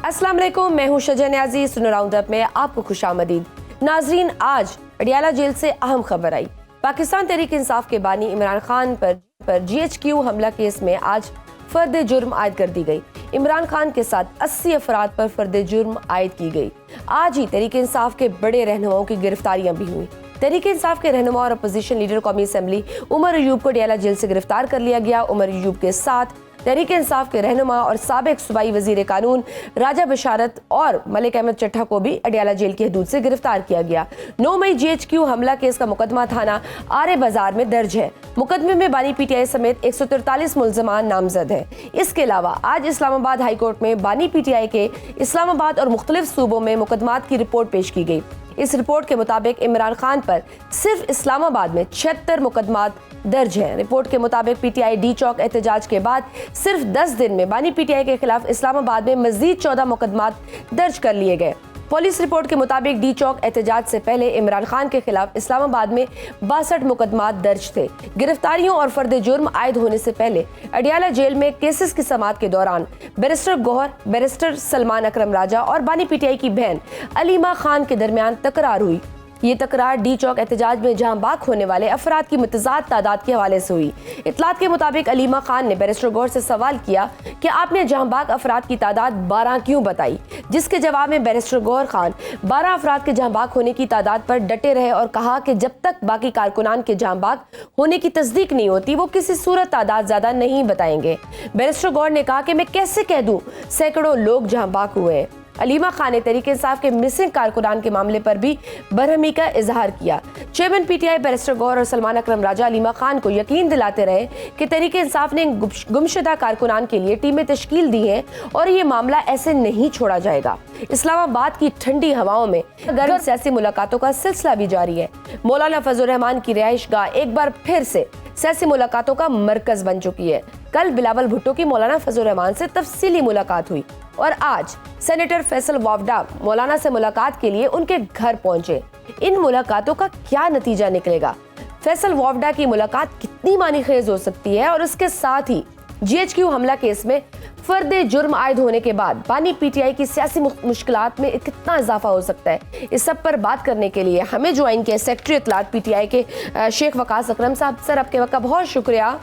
अस्सलाम वालेकुम, मैं हूं शजा न्याजी। सुनो राउंडअप में आपको खुशामदीद। नाजरीन, आज अडियाला जेल से अहम खबर आई। पाकिस्तान तहरीक इंसाफ के बानी इमरान खान पर GHQ हमला केस में आज फर्द जुर्म आयद कर दी गई। इमरान खान के साथ 80 अफराद पर फर्द जुर्म आयद की गई। आज ही तहरीक इंसाफ के बड़े रहनुमाओं की गिरफ्तारियां भी हुई। तहरीक इंसाफ के रहनुमा और अपोजिशन लीडर कौमी असम्बली उमर अयूब को अडियाला जेल से गिरफ्तार कर लिया गया। उमर अयूब के साथ तहरीक इंसाफ के रहनुमा और साबिक सूबाई वजीर कानून राजा बशारत और मलिक अहमद चट्टा को भी अडियाला जेल की हदूद से गिरफ्तार किया गया। 9 मई GHQ हमला केस का मुकदमा थाना आरे बाजार में दर्ज है। मुकदमे में बानी PTI समेत 143 मुल्जमान नामजद हैं। इसके अलावा आज इस्लामाबाद हाई कोर्ट में बानी PTI के इस्लामाबाद और मुख्तलिफ सूबों में मुकदमात की रिपोर्ट पेश की गई। इस रिपोर्ट के मुताबिक इमरान खान पर सिर्फ इस्लामाबाद में 76 मुकदमात दर्ज हैं। रिपोर्ट के मुताबिक PTI डी चौक एहतजाज के बाद सिर्फ 10 दिन में बानी PTI के खिलाफ इस्लामाबाद में मजीद 14 मुकदमात दर्ज कर लिए गए। पुलिस रिपोर्ट के मुताबिक डी चौक एहतजाज से पहले इमरान खान के खिलाफ इस्लामाबाद में 62 मुकदमात दर्ज थे। गिरफ्तारियों और फर्द जुर्म आयद होने से पहले अडियाला जेल में केसेस की समाअत के दौरान बैरिस्टर गौहर, बैरिस्टर सलमान अकरम राजा और बानी PTI की बहन अलीमा खान के दरमियान तकरार हुई। ये तकरार डी चौक एहतजाज में जहां बाक होने वाले अफराद की मुतज़ाद तादाद के हवाले से हुई। इत्तलात के मुताबिक अलीमा खान ने बैरिस्टर गौर से सवाल किया कि आपने जहां बाक अफराद की तादाद 12 क्यों बताई, जिसके जवाब में बैरिस्टर गौर खान 12 अफराद के जहां बाक होने की तादाद पर डटे रहे और कहा कि जब तक बाकी कारकुनान के जहां बाक होने की तस्दीक नहीं होती वो किसी सूरत तादाद ज्यादा नहीं बताएंगे। बैरिस्टर गौर ने कहा कि मैं कैसे कह दूं सैकड़ों लोग जहां बाक हुए हैं। अलीमा खान ने तहरीक इंसाफ के मिसिंग कारकुनान के मामले पर भी बरहमी का इजहार किया। चेयरमैन PTI बैरिस्टर गौर और सलमान अकरम राजा अलीमा खान को यकीन दिलाते रहे कि तहरीक इंसाफ ने गुमशुदा कारकुनान के लिए टीमें तश्कील दी हैं और ये मामला ऐसे नहीं छोड़ा जाएगा। इस्लामाबाद की ठंडी हवाओं में गर्म सियासी मुलाकातों का सिलसिला भी जारी है। मौलाना फजल रहमान की रिहाइश गाह एक बार फिर से सियासी मुलाकातों का मरकज बन चुकी है। कल बिलावल भुट्टो की मौलाना फजल रहमान से तफसीली मुलाकात हुई और आज सेनेटर फैसल वावडा मौलाना से मुलाकात के लिए उनके घर पहुंचे। इन मुलाकातों का क्या नतीजा निकलेगा, फैसल वावडा की मुलाकात कितनी मानीखेज हो सकती है और उसके साथ ही GHQ हमला केस में फर्द जुर्म आयद होने के बाद बानी PTI की सियासी मुश्किलात में कितना इजाफा हो सकता है, इस सब पर बात करने के लिए हमें ज्वाइन किया सेक्रेटरी इत्तलात PTI के शेख वकास अकरम साहब। सर, आपके वक्त का बहुत शुक्रिया।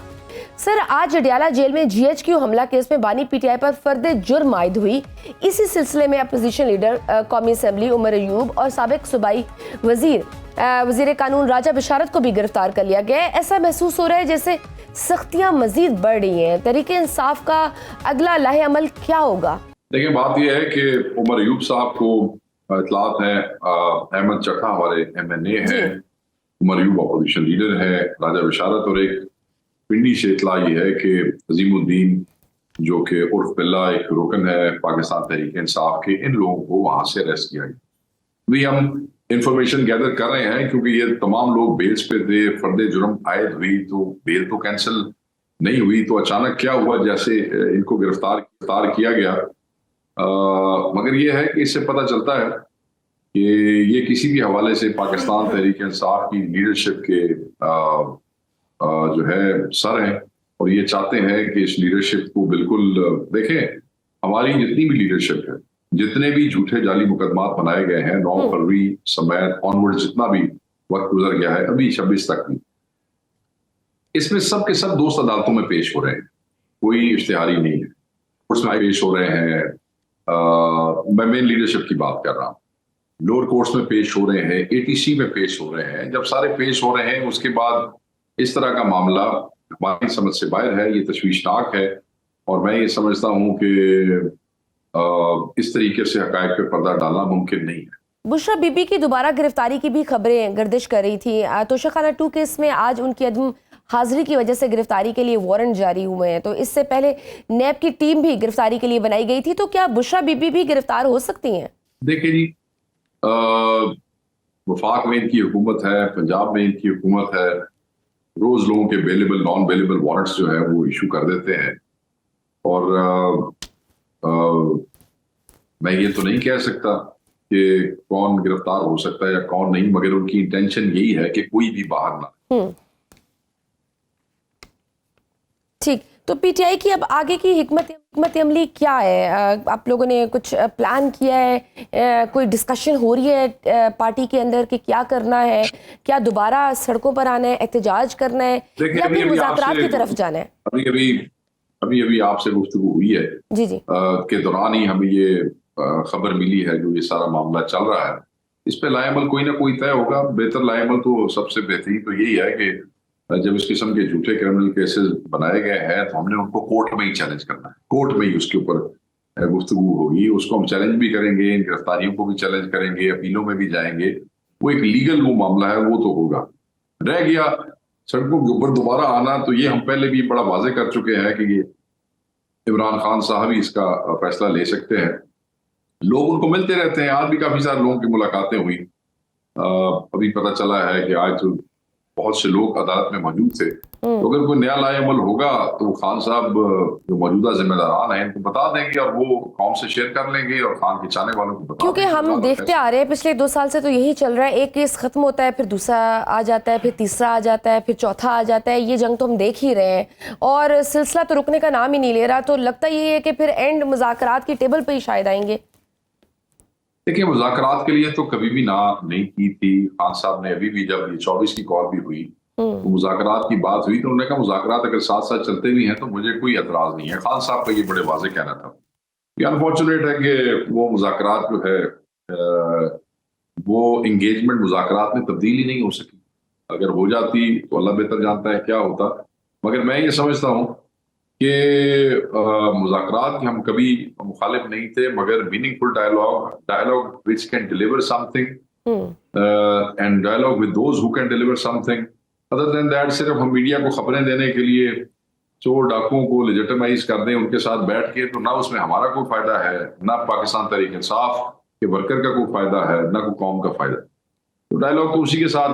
सर, आज अडियाला जेल में GHQ हमला केस में बानी PTI पर फर्द जुर्म आयद हुई। इसी सिलसिले में अपोजिशन लीडर कौमी असम्बली उमर अयूब और साबिक सूबाई वजीर कानून राजा बशारत को भी गिरफ्तार कर लिया गया है। ऐसा महसूस हो रहा है जैसे सख्तियां मजीद बढ़ रही हैं। तरीके इंसाफ का अगला लाहे अमल क्या होगा? देखिए, बात यह है कि उमर अयूब साहब को इत्तलात है, अहमद चट्टा हमारे MNA है, उमर अयूब अपोजिशन लीडर है, राजा बशारत, और एक पिंडी से इत्तला ये है कि अजीमुद्दीन जो कि उर्फ बिल्ला एक रुकन है पाकिस्तान तहरीक इंसाफ के, इन लोगों को वहां से अरेस्ट किया गया। अभी हम इंफॉर्मेशन गैदर कर रहे हैं क्योंकि ये तमाम लोग बेल्स पे थे, फर्द जुर्म आयद हुई तो बेल तो कैंसिल नहीं हुई, तो अचानक क्या हुआ जैसे इनको गिरफ्तार किया गया। मगर ये है कि इससे पता चलता है कि ये किसी भी हवाले से पाकिस्तान तहरीक इंसाफ की लीडरशिप के जो है सर हैं और ये चाहते हैं कि इस लीडरशिप को बिल्कुल देखें। हमारी जितनी भी लीडरशिप है, जितने भी झूठे जाली मुकदमात बनाए गए हैं 9 फरवरी समेत ऑनवर्ड, जितना भी वक्त गुजर गया है अभी 26 तक भी, इसमें सब के सब दोस्त अदालतों में पेश हो रहे हैं, कोई इश्तिहारी नहीं है। कोर्ट्स में पेश हो रहे हैं, मैं मेन लीडरशिप की बात कर रहा हूँ, लोअर कोर्ट्स में पेश हो रहे हैं, ATC में पेश हो रहे हैं। जब सारे पेश हो रहे हैं उसके बाद इस तरह का मामला हमारी समझ से बाहर है, ये तशवीशनाक है। और मैं ये समझता हूँ कि इस तरीके से हकायक पे पर्दा डालना मुमकिन नहीं है। बुशरा बीबी की दोबारा गिरफ्तारी की भी खबरें गर्दिश कर रही थी। तोशाखाना 2 केस में आज उनकी अदम हाजिरी की वजह से गिरफ्तारी के लिए वारंट जारी हुए हैं, तो इससे पहले नैब की टीम भी गिरफ्तारी के लिए बनाई गई थी, तो क्या बुशरा बीबी भी गिरफ्तार हो सकती हैं? देखिए जी, वफाक में इनकी हुकूमत है, पंजाब में इनकी हुकूमत है, रोज लोगों के बेलेबल नॉन बेलेबल वारंट्स जो है वो इशू कर देते हैं। और मैं ये तो नहीं कह सकता कि कौन गिरफ्तार हो सकता है या कौन नहीं, मगर उनकी इंटेंशन यही है कि कोई भी बाहर ना। ठीक। तो पीटीआई की अब आगे की हिकमत अमली क्या है? आप लोगों ने कुछ प्लान किया है? कोई डिस्कशन हो रही है पार्टी के अंदर कि क्या करना है? क्या दोबारा सड़कों पर आना है, एहतजाज करना है, या फिर मुज़ाकरात की तरफ जाना है? अभी आपसे गुफ्तगू हुई है जी जी। के दौरान ही हमें ये खबर मिली है, जो ये सारा मामला चल रहा है, इस पे लाएमल कोई ना कोई तय होगा। बेहतर लाएमल तो सबसे बेहतरीन तो यही है कि जब इस किस्म के झूठे क्रिमिनल केसेस बनाए गए हैं तो हमने उनको कोर्ट में ही चैलेंज करना है। कोर्ट में ही उसके ऊपर गुफ्तगू होगी, उसको हम चैलेंज भी करेंगे, इन गिरफ्तारियों को भी चैलेंज करेंगे, अपीलों में भी जाएंगे। वो एक लीगल वो मामला है, वो तो होगा। रह गया सड़कों के ऊपर दोबारा आना, तो ये हम पहले भी बड़ा वाजे कर चुके हैं कि ये इमरान खान साहब ही इसका फैसला ले सकते हैं। लोग उनको मिलते रहते हैं, आज भी काफी सारे लोगों की मुलाकातें हुई। अभी पता चला है कि आज तो बहुत से लोग अदालत में मौजूद थे। तो अगर कोई नया लाएमल होगा तो खान साहब जो मौजूदा जिम्मेदारान हैं इनको बता देंगे और वो कौम से शेयर कर लेंगे और खान के चाहने वालों को बता क्योंकि हम देखते आ रहे हैं पिछले 2 साल से तो यही चल रहा है, एक केस खत्म होता है, फिर दूसरा आ जाता है, फिर तीसरा आ जाता है, फिर चौथा आ जाता है। ये जंग तो हम देख ही रहे हैं और सिलसिला तो रुकने का नाम ही नहीं ले रहा। तो लगता यही है कि फिर एंड मुज़ाकरात की टेबल पे ही शायद आएंगे। देखिए, मुज़ाकरात के लिए तो कभी भी ना नहीं की थी। खान साहब ने अभी भी, जब ये 24 की कॉल भी हुई तो मुज़ाकरात की बात हुई, तो उन्होंने कहा मुज़ाकरात अगर साथ साथ चलते भी हैं तो मुझे कोई एतराज नहीं है। खान साहब का ये बड़े वाज़े कहना था। ये अनफॉर्चुनेट है कि वो मुज़ाकरात जो है वो एंगेजमेंट मुज़ाकरात में तब्दील ही नहीं हो सकी। अगर हो जाती तो अल्लाह बेहतर जानता है क्या होता। मगर मैं ये समझता हूँ कि मुज़ाकरात के हम कभी मुखालिफ नहीं थे, मगर meaningful dialogue which can deliver something and dialogue with those who can deliver something. Other than that सिर्फ हम मीडिया को खबरें देने के लिए चोर डाकुओं को लेजिटिमाइज कर दें उनके साथ बैठ के, तो ना उसमें हमारा कोई फायदा है, ना पाकिस्तान तहरीक इंसाफ के वर्कर का कोई फायदा है, ना कोई कौम का फायदा। तो डायलॉग तो उसी के साथ,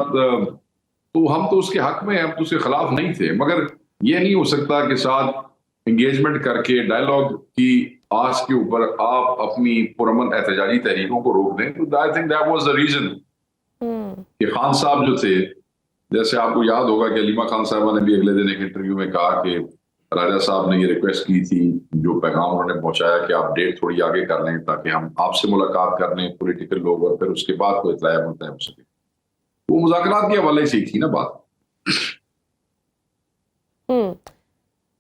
तो हम तो उसके हक में, हम तो उसके खिलाफ नहीं थे। मगर ये नहीं हो सकता कि साथ एंगेजमेंट करके डायलॉग की आस के ऊपर आप अपनी पुरअमन एहतजाजी तहरीकों को रोक दें। तो I think that was the reason कि खान साहब जो थे, जैसे आपको याद होगा कि अलीमा खान साहबा ने भी अगले दिन एक इंटरव्यू में कहा कि राजा साहब ने ये रिक्वेस्ट की थी, जो पैगाम उन्होंने पहुंचाया कि आप डेट थोड़ी आगे कर लें ताकि हम आपसे मुलाकात कर लें पॉलिटिकल लोग, और फिर उसके बाद कोई इत्तला तय हो सके। वो मुज़ाकरात के हवाले से ही थी ना बात।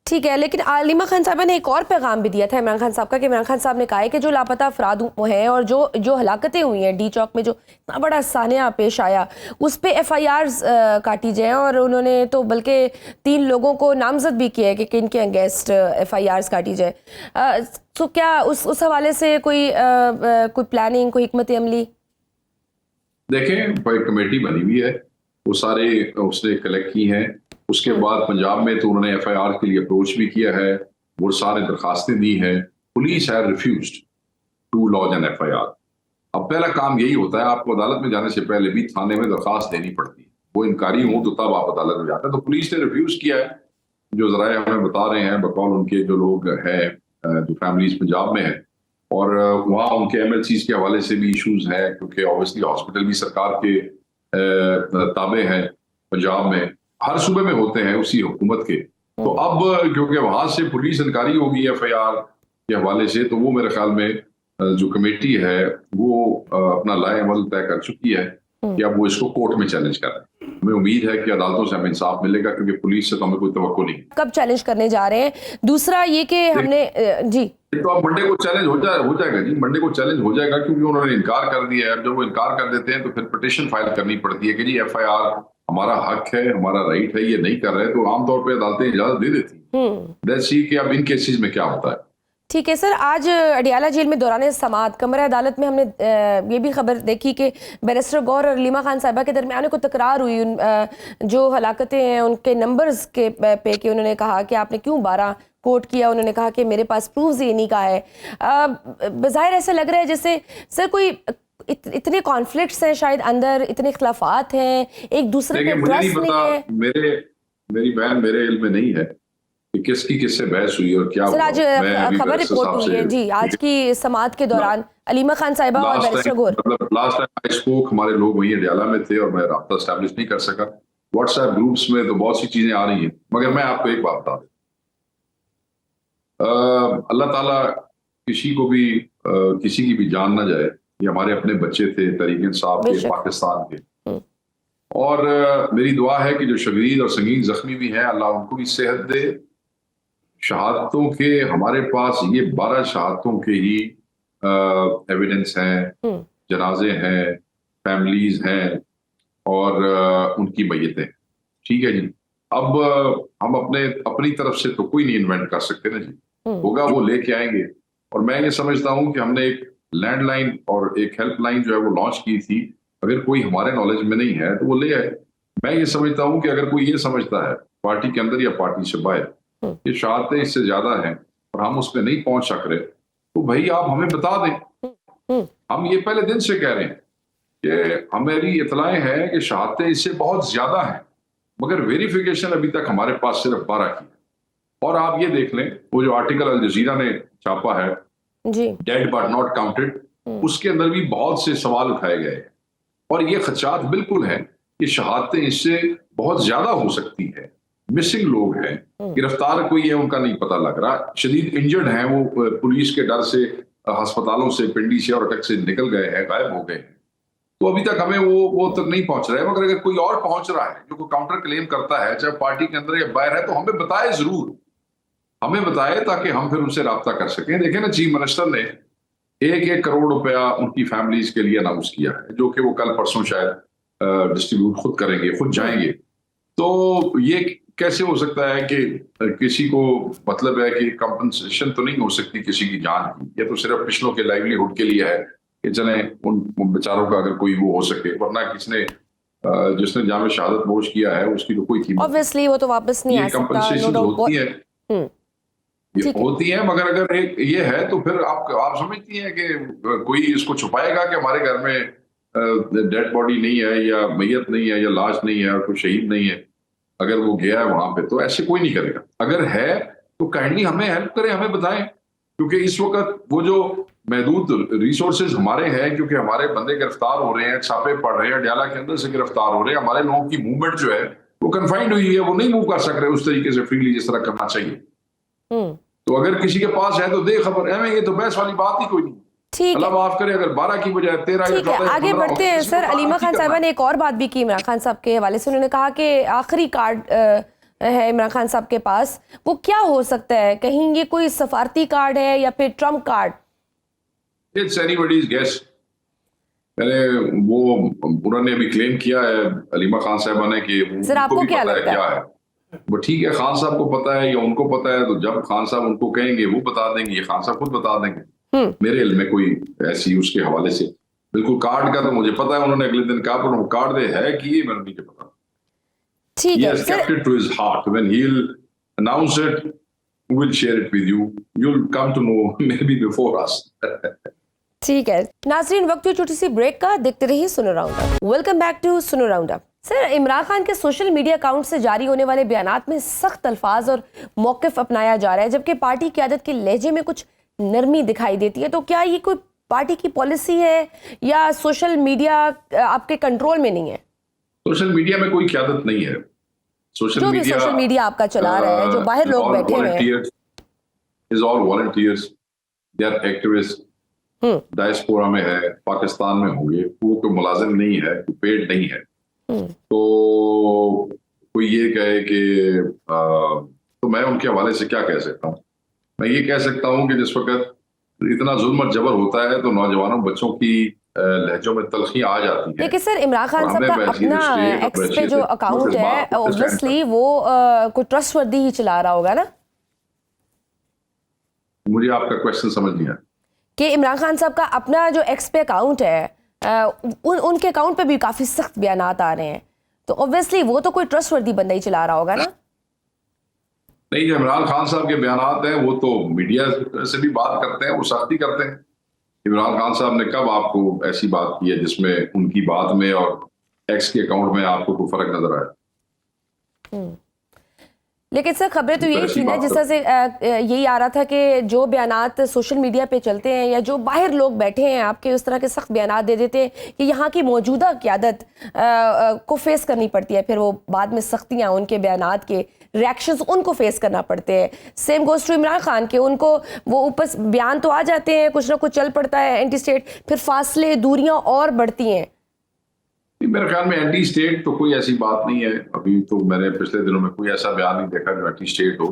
ठीक है, लेकिन अलीमा खान साहबा ने एक और पैगाम भी दिया था इमरान खान साहब का, कि इमरान खान साहब ने कहा है कि जो लापता अफराद हैं और जो हलाकतें हुई हैं डी चौक में, जो इतना बड़ा सानिया पेश आया, उस पे FIRs काटी जाए। और उन्होंने तो बल्कि 3 लोगों को नामजद भी किया है कि किन के अगेंस्ट FIRs काटी जाए। तो क्या उस हवाले से कोई प्लानिंग, कोई हिकमत अमली? देखें, कमेटी बनी हुई है, वो सारे उसने कलेक्ट की हैं। उसके बाद पंजाब में तो उन्होंने FIR के लिए अप्रोच भी किया है, वो सारे दरखास्तें दी हैं। पुलिस है refused to launch an FIR। अब पहला काम यही होता है, आपको अदालत में जाने से पहले भी थाने में दरखास्त देनी पड़ती है। वो इनकारी हो तो तब आप अदालत में जाते हैं। तो पुलिस ने रिफ्यूज किया है, जो जराए हमें बता रहे हैं, बकौल उनके जो लोग हैं, जो फैमिलीज पंजाब में है, और वहाँ उनके MLCs के हवाले से भी इश्यूज हैं, क्योंकि ऑब्वियसली हॉस्पिटल भी सरकार के ताबे हैं पंजाब में, हर सूबे में होते हैं उसी हुकूमत के। तो अब क्योंकि वहां से पुलिस इनकारी होगी FIR के हवाले से, तो वो मेरे ख्याल में जो कमेटी है वो अपना लाएअमल तय कर चुकी है कि अब वो इसको कोर्ट में चैलेंज कर रहे हैं। हमें उम्मीद है कि अदालतों से हमें इंसाफ मिलेगा, क्योंकि पुलिस से तो हमें कोई तवक्को नहीं। कब चैलेंज करने जा रहे हैं? दूसरा ये कि हमने जी, तो अब मंडे को चैलेंज हो जाएगा जी, मंडे को चैलेंज हो जाएगा, क्योंकि उन्होंने इनकार कर दिया है। जब वो इनकार कर देते हैं तो फिर पिटीशन फाइल करनी पड़ती है कि जी FIR हमारा हक है, हमारा राइट है, ये नहीं कर रहे, तो आमतौर पे अदालतें इजाजत दे देती हैं। लेट्स सी कि अब इन केसेस में क्या होता है। ठीक है सर, आज अडियाला जेल में दौरान समाअत कमरा अदालत में हमने ये भी खबर देखी कि बैरिस्टर गौर और अलीमा खान साहिबा के दरमियान को तकरार हुई जो हलाकतें हैं उनके नंबर्स के पे कि उन्होंने कहा कि आपने क्यों 12 कोट किया। उन्होंने कहा कि मेरे पास प्रूफ ही नहीं का है। बज़ाहिर ऐसा लग रहा है जैसे सर कोई इतने कॉन्फ्लिक्ट्स हैं, शायद अंदर इतने इख्लाफात हैं, एक दूसरे पे ट्रस्ट नहीं है। मेरी बहन, मेरे इल्म में नहीं है कि किसकी किससे बहस हुई और क्या। सर आज खबर रिपोर्ट हुई है जी, आज की समाअत के दौरान अलीमा खान साहिबा और बैरिस्टर गौर। मतलब लास्ट टाइम आई स्पोक, हमारे लोग वहीं अडियाला में थे और मैं राब्ता एस्टैब्लिश नहीं कर सका। व्हाट्सएप ग्रुप्स में तो बहुत सी चीजें आ रही हैं, मगर मैं आपको एक बात बता दूं, अल्लाह ताला किसी को भी किसी की भी जान ना जाए। ये हमारे अपने बच्चे थे तहरीक इंसाफ के, बेशक। पाकिस्तान के। और मेरी दुआ है कि जो शदीद और संगीन जख्मी भी हैं, अल्लाह उनको भी सेहत दे। शहादतों के हमारे पास ये 12 शहादतों के ही एविडेंस हैं, जनाजे हैं, फैमिलीज हैं और उनकी मैयतें। ठीक है जी। अब हम अपनी तरफ से तो कोई नहीं इन्वेंट कर सकते ना जी, होगा वो लेके आएंगे। और मैं ये समझता हूँ कि हमने एक लैंडलाइन और एक हेल्पलाइन जो है वो लॉन्च की थी। अगर कोई हमारे नॉलेज में नहीं है तो वो ले आए। मैं ये समझता हूँ कि अगर कोई ये समझता है पार्टी के अंदर या पार्टी से बाहर ये शहादतें इससे ज्यादा हैं और हम उस पर नहीं पहुंच सक रहे, तो भाई आप हमें बता दें। हम ये पहले दिन से कह रहे हैं कि हमारी इतलाएं हैं कि शहादतें इससे बहुत ज्यादा हैं, मगर वेरिफिकेशन अभी तक हमारे पास सिर्फ 12 की है। और आप ये देख लें, वो जो आर्टिकल अल जजीरा ने छापा है जी, डेड बट नॉट काउंटेड, उसके अंदर भी बहुत से सवाल उठाए गए हैं और ये खदशात बिल्कुल है कि शहादतें इससे बहुत ज्यादा हो सकती है। मिसिंग लोग हैं, गिरफ्तार कोई है उनका नहीं पता लग रहा, शदीद इंजर्ड हैं, वो पुलिस के डर से अस्पतालों से, पिंडी से और अटक से निकल गए हैं, गायब हो गए हैं। तो अभी तक हमें वो तक नहीं पहुंच रहा है। मगर अगर कोई और पहुंच रहा है जो कोई काउंटर क्लेम करता है, चाहे पार्टी के अंदर या बाहर है, तो हमें बताए जरूर, हमें बताए ताकि हम फिर उनसे रब्ता कर सकें। देखें ना, चीफ मिनिस्टर ने 1-1 करोड़ रुपया उनकी फैमिलीज के लिए अनाउंस किया है, जो कि वो कल परसों शायद डिस्ट्रीब्यूट खुद करेंगे, खुद जाएंगे। तो ये कैसे हो सकता है कि किसी को मतलब है कि कंपनसेशन तो नहीं हो सकती किसी की जान की, ये तो सिर्फ पिछलों के लाइवलीहुड के लिए है कि चले उन बेचारों का अगर कोई वो हो सके, वरना जिसने जामे शहादत नोश किया है उसकी तो कोई कीमत ऑब्वियसली वो तो वापस नहीं आ ये सकता। कंपनसेशन होती है, ये ठीक है। होती है। मगर अगर एक ये है तो फिर आप समझती हैं कि कोई इसको छुपाएगा कि हमारे घर में डेड बॉडी नहीं है या मैयत नहीं है या लाश नहीं है और कोई शहीद नहीं है, अगर वो गया है वहां पे, तो ऐसे कोई नहीं करेगा। अगर है तो काइंडली हमें हेल्प करें, हमें बताएं, क्योंकि इस वक्त वो जो महदूद रिसोर्सेज हमारे हैं, क्योंकि हमारे बंदे गिरफ्तार हो रहे हैं, छापे पड़ रहे हैं, डयाला के अंदर से गिरफ्तार हो रहे हैं, हमारे लोगों की मूवमेंट जो है वो कन्फाइंड हुई है, वो नहीं मूव कर सक रहे उस तरीके से फ्रीली जिस तरह करना चाहिए। तो अगर किसी के पास है तो दे खबर, हमें ये तो बहस वाली बात ही कोई नहीं। ठीक अल्लाह है, माफ करे अगर 12 की बजाय 13 या ठीक है, 14 आगे बढ़ते हैं सर। अलीमा खान साहिबा ने एक और बात भी की इमरान खान साहब के हवाले से। उन्होंने कहा कि आखिरी कार्ड है इमरान खान साहब के पास, वो क्या हो सकता है? कहीं ये कोई सफारती कार्ड है या फिर trump card? It's anybody's guess. मैंने वो उन्होंने अभी क्लेम किया है अलीमा खान साहबा ने कि सर आपको क्या लगता क्या है। वो ठीक है, खान साहब को पता है या उनको पता है, तो जब खान साहब उनको कहेंगे वो बता देंगे, ये खान साहब खुद बता देंगे। मेरे इल्म में कोई ऐसी उसके हवाले से बिल्कुल कार्ड का तो मुझे पता है, उन्होंने अगले दिन कहा, पर वो कार्ड दे है कि ये मैंने नहीं पता। ठीक He है has kept sir, it to his heart. When he'll announce it, we'll share it with you. You'll come to know maybe before us. ठीक है नाज़रीन, वक्त हुई छोटी सी ब्रेक का, देखते रहिए Suno round up. Welcome back to Suno round up. Sir, Imran Khan के सोशल मीडिया अकाउंट से जारी होने वाले बयानात में सख्त अल्फाज और मौक़िफ़ अपनाया जा रहा है, जबकि पार्टी क़यादत के लहजे में कुछ नरमी दिखाई देती है। तो क्या ये कोई पार्टी की पॉलिसी है या सोशल मीडिया आपके कंट्रोल में नहीं है? सोशल मीडिया में कोई क़यादत नहीं है। जो भी सोशल मीडिया आपका चला रहा है, जो बाहर लोग बैठे हुए हैं, is all volunteers, they are activists, diaspora में है, पाकिस्तान में होंगे, वो कोई मुलाजिम नहीं है, कोई पेड नहीं है। तो कोई ये कहे कि तो मैं उनके हवाले से क्या कह सकता हूँ? मैं ये कह सकता हूँ कि जिस वक्त इतना जुल्म और जबर होता है तो नौजवानों बच्चों की लहजों में तलखी आ जाती है। देखिए सर, इमरान खान साहब का अपना एक्स पे जो अकाउंट है, ऑब्वियसली वो कोई ट्रस्टवर्दी ही चला रहा होगा ना? मुझे आपका क्वेश्चन समझ नहीं आया कि इमरान खान साहब का अपना जो एक्स पे अकाउंट है, उनके अकाउंट पे भी काफी सख्त बयानात आ रहे हैं, तो ऑब्वियसली वो तो कोई ट्रस्टवर्दी बंदा ही चला रहा होगा ना? नहीं, जो इमरान खान साहब के बयानात हैं वो तो मीडिया से भी बात करते हैं, वो सख्ती करते हैं। इमरान खान साहब ने कब आपको ऐसी बात की है जिसमें उनकी बात में और एक्स के अकाउंट में आपको कोई फर्क नजर आया? लेकिन सर खबरें तो यही थी ना, जिस तरह से यही आ रहा था कि जो बयानात सोशल मीडिया पे चलते हैं या जो बाहर लोग बैठे हैं आपके उस तरह के सख्त बयानात दे देते हैं कि यहाँ की मौजूदा क़यादत को फेस करनी पड़ती है, फिर वो बाद में सख्तियाँ उनके बयानात के रिएक्शंस उनको फेस करना पड़ते हैं। Same goes to Imran Khan के, उनको वो ऊपर बयान तो आ जाते हैं, कुछ ना कुछ चल पड़ता है एंटी स्टेट, फिर फासले दूरियाँ और बढ़ती हैं। मेरे ख्याल में एंटी स्टेट तो कोई ऐसी बात नहीं है। अभी तो मैंने पिछले दिनों में कोई ऐसा बयान नहीं देखा जो एंटी स्टेट हो।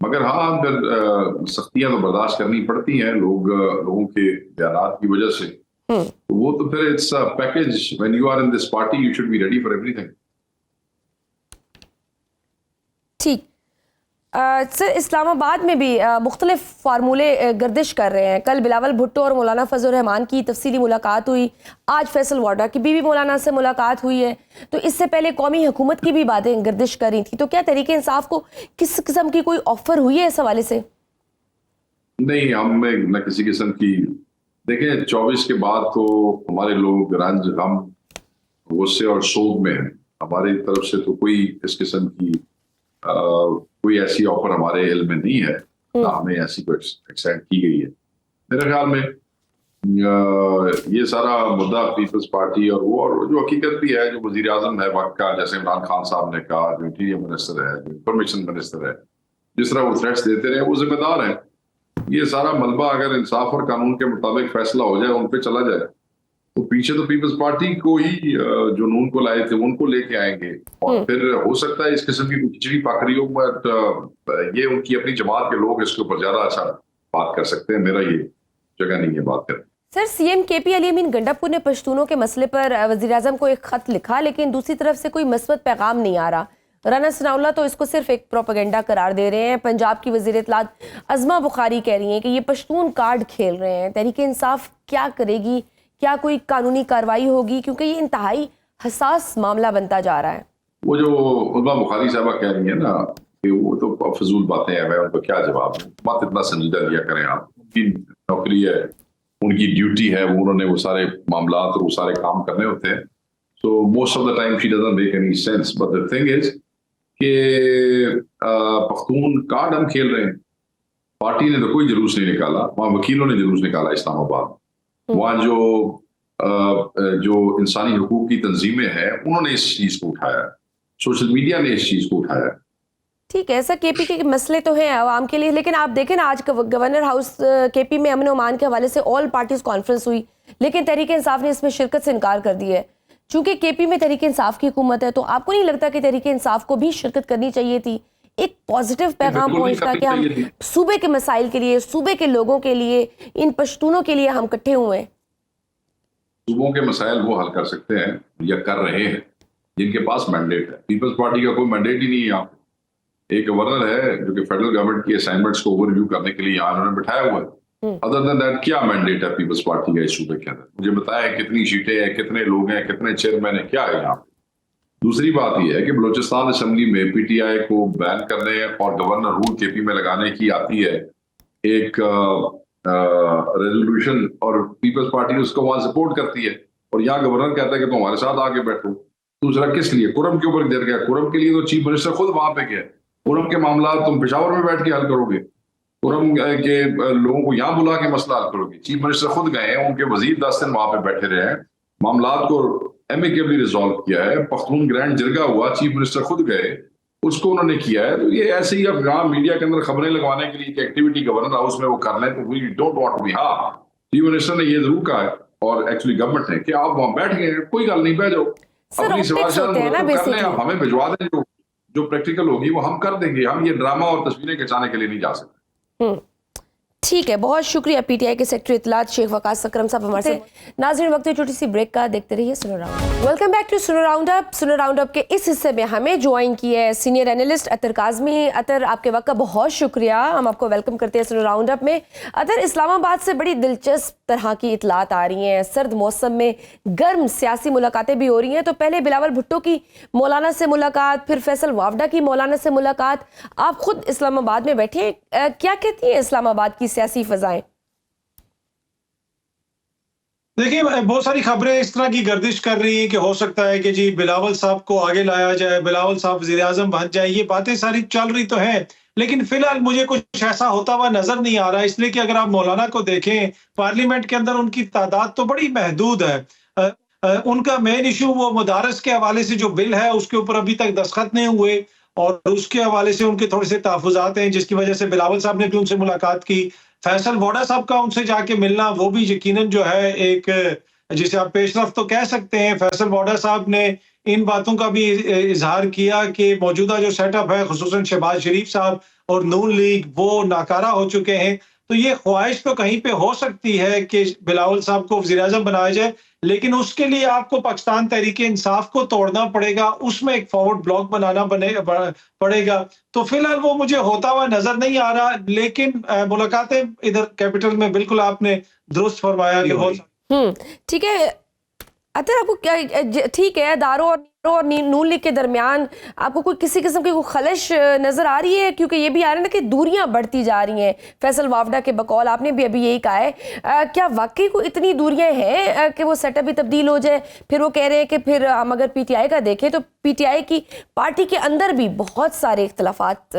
मगर हाँ, अगर सख्तियां तो बर्दाश्त करनी पड़ती हैं लोगों के बयानात की वजह से, तो वो तो फिर it's a package. When you are in this party you should be ready for everything. ठीक। सर इस्लामाबाद में भी मुख्तलिफ फार्मूले गर्दिश कर रहे हैं। कल बिलावल भुट्टो और मौलाना फजल रहमान की तफसीली मुलाकात हुई, आज फैसल वाडा की बीवी मौलाना से मुलाकात हुई है, तो इससे पहले कौमी हुकूमत की भी बातें गर्दिश कर रही थी। तो क्या तहरीक इंसाफ को किस किस्म की कोई ऑफर हुई है इस हवाले से? नहीं, हमें न किसी किस्म की, देखें 24 के बाद तो हमारे लोग रंज गम गुस्से और सोग में हैं। हमारी तरफ से तो कोई इस किस्म की कोई ऐसी ऑफर हमारे इल्म में नहीं है, ना हमें ऐसी कोई एक्सटेंड की गई है। मेरे ख्याल में ये सारा मुद्दा पीपल्स पार्टी और वो, और जो हकीकत भी है, जो वजीर आजम है वक्त का, जैसे इमरान खान साहब ने कहा, जो इंटीरियर मिनिस्टर है, जो इंफॉर्मेशन मिनिस्टर है, जिस तरह वो थ्रेट्स देते रहे, वो जिम्मेदार है। ये सारा मलबा अगर इंसाफ और कानून के मुताबिक फैसला हो जाए, उन पे चला जाए, तो पीछे तो पीपल्स पार्टी को ही जुनून को लाए थे उनको लेके आएंगे, और फिर हो सकता है इस किस्म की खिचड़ी पक रही हो, बट ये उनकी अपनी जमात के लोग इसके ऊपर ज्यादा अच्छा बात कर सकते हैं। मेरा ये जगह नहीं है बात करने। सर सीएम केपी अली अमीन गंडापुर ने पश्तूनों के मसले पर वज़ीर आज़म को एक खत लिखा, लेकिन दूसरी तरफ से कोई मस्बत पैगाम नहीं आ रहा। राना सनाउल्लाह तो इसको सिर्फ एक प्रोपेगेंडा करार दे रहे हैं। पंजाब की वज़ीर इत्तलात अज़मा बुखारी कह रही हैं कि ये पश्तून कार्ड खेल रहे हैं। तहरीक इंसाफ क्या करेगी? क्या कोई कानूनी कार्रवाई होगी? क्योंकि ये इंतहाई हसास मामला बनता जा रहा है। वो जो अज़मा बुखारी साहबा कह रही है ना कि वो तो फजूल बातें हैं, मैं उनको क्या जवाब दूं। बात इतना संजीदा लिया करें आप, उनकी नौकरी है, उनकी ड्यूटी है, वो उन्होंने वो सारे मामला और वो सारे काम करने होते हैं। So most of the time she doesn't make any sense. But the thing is कि पख्तून कार्ड हम खेल रहे हैं। पार्टी ने तो कोई जुलूस नहीं निकाला, वहां वकीलों ने जुलूस निकाला इस्लामाबाद। वहां जो इंसानी हुकूक की तंजीमें हैं उन्होंने इस चीज को उठाया, सोशल मीडिया ने इस चीज को उठाया। ठीक है सर, केपी के मसले तो हैं आवाम के लिए, लेकिन आप देखें ना आज गवर्नर हाउस केपी में अमन ओमान के हवाले से ऑल पार्टीज कॉन्फ्रेंस हुई, लेकिन तहरीक इंसाफ ने इसमें शिरकत से इनकार कर दिया है। चूंकि केपी में तहरीक इंसाफ की हुकूमत है, तो आपको नहीं लगता कि तहरीक इंसाफ को भी शिरकत करनी चाहिए थी? एक पॉजिटिव पैगाम पहुंचता कि हम सूबे के मसाइल के लिए, सूबे के लोगों के लिए, इन पश्तूनों के लिए हम इकट्ठे हुए हैं। सूबों के मसाइल वो हल कर सकते हैं या कर रहे हैं जिनके पास मैंडेट है। पीपल्स पार्टी का कोई मैंडेट ही नहीं है यहाँ पे। एक गवर्नर है जो कि फेडरल गवर्नमेंट की असाइनमेंट्स को ओवरव्यू करने के लिए यहाँ उन्होंने बिठाया हुआ है। अदर देन दैट क्या मैंडेट है पीपल्स पार्टी का इस सूबे के अंदर? मुझे बताया कितनी सीटें हैं, कितने लोग हैं, कितने चेयरमैन है, क्या है यहाँ पे? दूसरी बात यह है कि बलूचिस्तान असेंबली में पीटीआई को बैन करने और गवर्नर रूल केपी में लगाने की आती है एक रेजोल्यूशन, और पीपल्स पार्टी उसको वहां सपोर्ट करती है, और यहाँ गवर्नर कहता है कि तुम हमारे साथ आके बैठो। दूसरा किस लिए? कुरम के ऊपर गिर गया। कुरम के लिए तो चीफ मिनिस्टर खुद वहां पे गया। कुरम के मामला तुम पेशावर में बैठ के हल करोगे? कुरम के लोगों को यहाँ बुला के मसला हल करोगे? चीफ मिनिस्टर खुद गए हैं, उनके वजीर 10 दिन वहां पे बैठे रहे हैं, मामला को एमिकेबली रिजॉल्व किया है। पख्तून ग्रैंड जिरगा हुआ, चीफ मिनिस्टर खुद गए, उसको उन्होंने किया है। तो ये ऐसे ही अब यहाँ मीडिया के अंदर खबरें लगवाने के लिए एक एक्टिविटी गवर्नर हाउस में वो कर लें, तो we don't want to be. हाँ, चीफ मिनिस्टर ने ये जरूर कहा है और एक्चुअली गवर्नमेंट ने कि आप वहां बैठ गए, कोई गल नहीं, बैठ जाओ, अपनी सिफारिशें हमें भिजवा दें, जो प्रैक्टिकल होगी वो हम कर देंगे। हम ये ड्रामा और तस्वीरें खिंचाने के लिए नहीं जा सकते। ठीक है, बहुत शुक्रिया पीटीआई के सेक्रेटरी इत्तलात शेख वकास अकरम साहब हमारे साथ। नाज़रीन, वक्त है छोटी सी ब्रेक का, देखते रहिए Suno round. Welcome back to Suno round up. सुनो राउंड अप के इस हिस्से में हमें ज्वाइन किया है सीनियर एनालिस्ट अतर काज़मी। अतर, आपके वक्त का बहुत शुक्रिया, हम आपको वेलकम करते हैं सुनो राउंड अप में। अतर, इस्लामाबाद से बड़ी दिलचस्प तरह की इतलात आ रही हैं, सर्द मौसम में गर्म सियासी मुलाकातें भी हो रही हैं। तो पहले बिलावल भुट्टो की मौलाना से मुलाकात, फिर फैसल वावडा की मौलाना से मुलाकात। आप खुद इस्लामाबाद में बैठे, क्या कहती हैं इस्लामाबाद की सियासी फजाएं? देखिए, बहुत सारी खबरें इस तरह की गर्दिश कर रही हैं कि हो सकता है कि जी बिलावल साहब को आगे लाया जाए, बिलावल साहब वज़ीर-ए-आज़म बन जाए, ये बातें सारी चल रही तो हैं। लेकिन फिलहाल मुझे कुछ ऐसा होता हुआ नज़र नहीं आ रहा, इसलिए कि अगर आप मौलाना को देखें, पार्लियामेंट के अंदर उनकी तादाद तो बड़ी महदूद है। अ उनका मेन इश्यू वो मदारस के हवाले से जो बिल है, उसके ऊपर अभी तक दस्तखत नहीं हुए और उसके हवाले से उनके थोड़े से तहफ़्फ़ुज़ात हैं, जिसकी वजह से बिलावल साहब ने भी उनसे मुलाकात की। फैसल वोडा साहब का उनसे जाके मिलना, वो भी यकीनन जो है एक जिसे आप पेशरफ्त तो कह सकते हैं। फैसल वोडा साहब ने इन बातों का भी इज़हार किया कि मौजूदा जो सेटअप है, ख़ुसूसन शहबाज शरीफ साहब और नून लीग, वो नाकारा हो चुके हैं। तो ये ख्वाहिश तो कहीं पे हो सकती है कि बिलावल साहब को वज़ीर-ए-आज़म बनाया जाए, लेकिन उसके लिए आपको पाकिस्तान तहरीक-ए-इंसाफ को तोड़ना पड़ेगा, उसमें एक फॉरवर्ड ब्लॉक बनाना पड़ेगा। तो फिलहाल वो मुझे होता हुआ नज़र नहीं आ रहा, लेकिन मुलाकातें इधर कैपिटल में बिल्कुल आपने दुरुस्त फरमाया कि बहुत ठीक है। अतर आपको क्या ठीक है, दारों और नून लीग के दरमियान आपको कोई किसी किस्म की कोई खलिश नजर आ रही है? क्योंकि ये भी आ रहा है ना कि दूरियां बढ़ती जा रही हैं। फैसल वावडा के बकौल आपने भी अभी यही कहा है। क्या वाकई को इतनी दूरियां हैं कि वो सेटअप भी तब्दील हो जाए? फिर वो कह रहे हैं कि फिर हम अगर पीटीआई का देखें तो पीटीआई की पार्टी के अंदर भी बहुत सारे इख्तलाफात